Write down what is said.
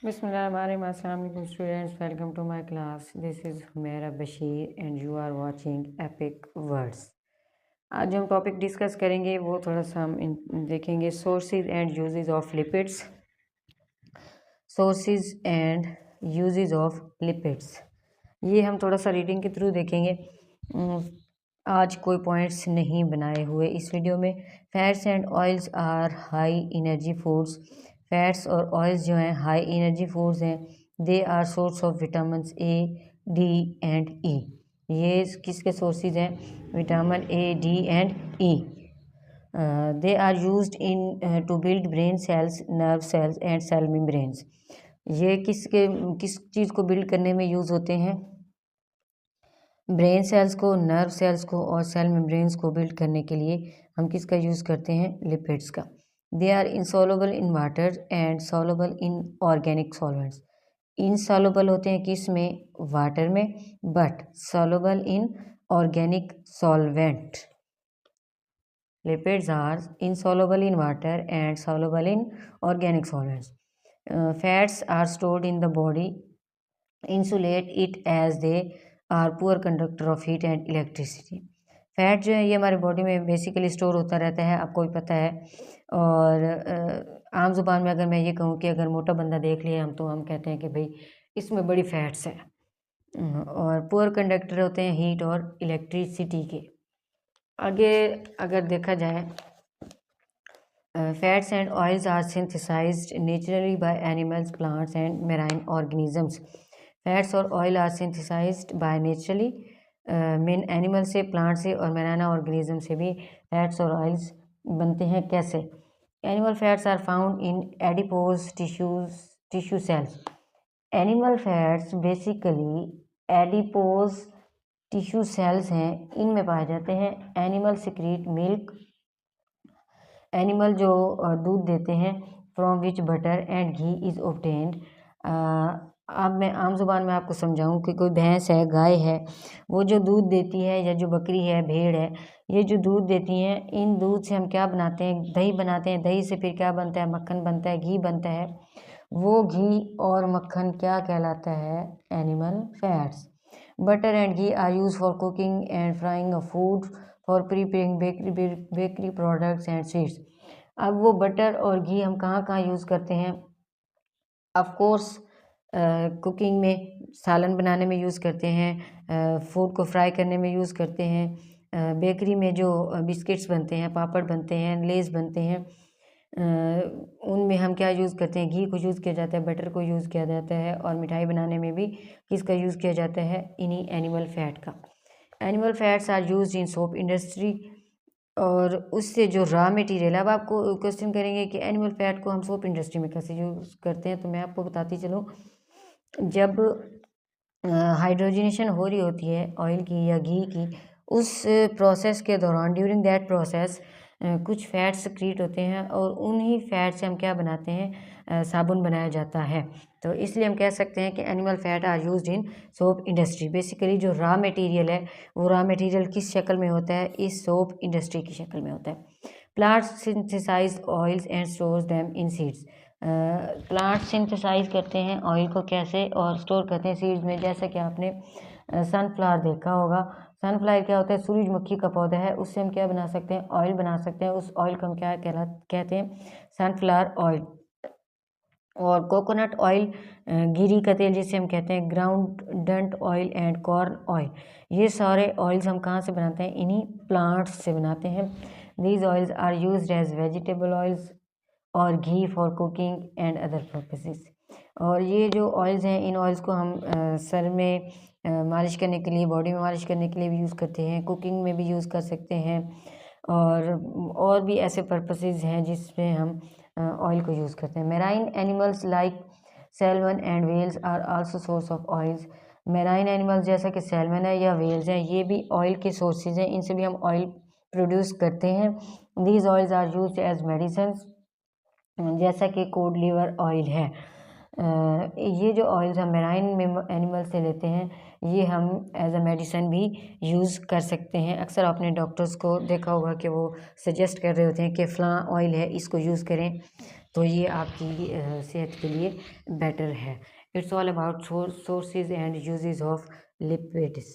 Bismillahirrahmanirrahim. Assalamu alaikum students. Welcome to my class. This is Humaira Bashir and you are watching Epic Words. आज जो हम topic discuss करेंगे वो थोड़ा सा हम देखेंगे sources and uses of lipids. Sources and uses of lipids ये हम थोड़ा सा रीडिंग के थ्रू देखेंगे। आज कोई पॉइंट्स नहीं बनाए हुए इस वीडियो में। Fats and oils are high energy foods. Fats और ऑयल्स जो हैं हाई एनर्जी फूड्स हैं। They are source of vitamin A, D and E. ये किसके सोर्सेज हैं? Vitamin A, D and E. They are used in to build brain cells, nerve cells and cell membranes. ये किस चीज़ को build करने में use होते हैं? ब्रेन सेल्स को, नर्व सेल्स को और सेल मेम्ब्रेन्स को बिल्ड करने के लिए हम किसका यूज़ करते हैं? लिपिड्स का। They are insoluble in water and soluble in organic solvents. Insoluble होते हैं किस में? वाटर में, but soluble in organic solvent. Lipids are insoluble in water and soluble in organic solvents. Fats are stored in the body, insulate it as they are poor conductor of heat and electricity. Fat जो है ये हमारे body में basically store होता रहता है, आपको भी पता है। और आम जुबान में अगर मैं ये कहूँ कि अगर मोटा बंदा देख लिया तो हम कहते हैं कि भाई इसमें बड़ी फैट्स है। और पुअर कंडक्टर होते हैं हीट और इलेक्ट्रिसिटी के। आगे अगर देखा जाए, fats and oils are synthesised naturally by animals, plants and marine organisms. Fats और oil are synthesised by naturally, main animal से, प्लांट से और मेराइन ऑर्गेनिज्म से भी फैट्स और ऑयल्स बनते हैं। कैसे? Animal fats are found in adipose tissue cells. Animal fats basically adipose tissue cells हैं, इनमें पाए जाते हैं। एनिमल सिक्रीट मिल्क, एनिमल जो दूध देते हैं, from which butter and ghee is obtained. अब मैं आम जुबान में आपको समझाऊं कि कोई भैंस है, गाय है, वो जो दूध देती है, या जो बकरी है, भेड़ है, ये जो दूध देती हैं, इन दूध से हम क्या बनाते हैं? दही बनाते हैं। दही से फिर क्या बनता है? मक्खन बनता है, घी बनता है। वो घी और मक्खन क्या कहलाता है? Animal fats. Butter and ghee are used for cooking and frying of food, for preparing bakery products and sweets. अब वो बटर और घी हम कहाँ कहाँ यूज़ करते हैं? ऑफ कोर्स कुकिंग में, सालन बनाने में यूज़ करते हैं, फूड को फ्राई करने में यूज़ करते हैं, बेकरी में जो बिस्किट्स बनते हैं, पापड़ बनते हैं, लेस बनते हैं, उनमें हम क्या यूज़ करते हैं? घी को यूज़ किया जाता है, बटर को यूज़ किया जाता है, और मिठाई बनाने में भी किसका यूज़ किया जाता है? इन्हीं एनिमल फैट का। Animal fats are used in soap industry. और उससे जो रॉ मटेरियल, अब आपको क्वेश्चन करेंगे कि एनिमल फैट को हम सोप इंडस्ट्री में कैसे यूज़ करते हैं, तो मैं आपको बताती चलूँ। जब हाइड्रोजनेशन हो रही होती है ऑयल की या घी की, उस प्रोसेस के दौरान, ड्यूरिंग दैट प्रोसेस, कुछ फैट्स सक्रीट होते हैं, और उन्हीं फैट से हम क्या बनाते हैं? साबुन बनाया जाता है। तो इसलिए हम कह सकते हैं कि animal fat are used in soap industry. Basically जो रॉ मटेरियल है, वो रॉ मटेरियल किस शक्ल में होता है? इस सोप इंडस्ट्री की शक्ल में होता है। Plants synthesise oils and stores them in seeds. Plant synthesise करते हैं ऑयल को कैसे? और स्टोर करते हैं सीड्स में। जैसे कि आपने सनफ्लावर देखा होगा। सनफ्लावर क्या होता है? सूरजमुखी का पौधा है, उससे हम क्या बना सकते हैं? ऑयल बना सकते हैं। उस ऑयल को हम क्या कहते हैं? Sunflower oil. और कोकोनट ऑयल, गिरी का तेल जिसे हम कहते हैं, ground don't oil and corn oil, ये सारे ऑयल्स हम कहाँ से बनाते हैं? इन्हीं प्लांट्स से बनाते हैं। These oils are used as vegetable oils और ghee for cooking and other purposes. और ये जो ऑयल्स हैं, इन ऑयल्स को हम सर में मालिश करने के लिए, बॉडी में मालिश करने के लिए भी यूज़ करते हैं, कुकिंग में भी यूज़ कर सकते हैं, और भी ऐसे पर्पसेस हैं जिसमें हम ऑयल को यूज़ करते हैं। Marine animals like salmon and whales are also source of oils. Marine animals जैसा कि सैल्मन है या वेल्स हैं, ये भी ऑयल के सोर्सेज हैं, इनसे भी हम ऑयल प्रोड्यूस करते हैं। These oils are used as medicine, जैसा कि कोड लीवर ऑयल है। ये जो ऑयल्स हम मेराइन एनिमल से लेते हैं, ये हम एज अ मेडिसिन भी यूज़ कर सकते हैं। अक्सर आपने डॉक्टर्स को देखा होगा कि वो सजेस्ट कर रहे होते हैं कि फ़लाँ ऑयल है, इसको यूज़ करें। तो ये आपकी सेहत के लिए बेटर है। It's all about sources and uses of lipids.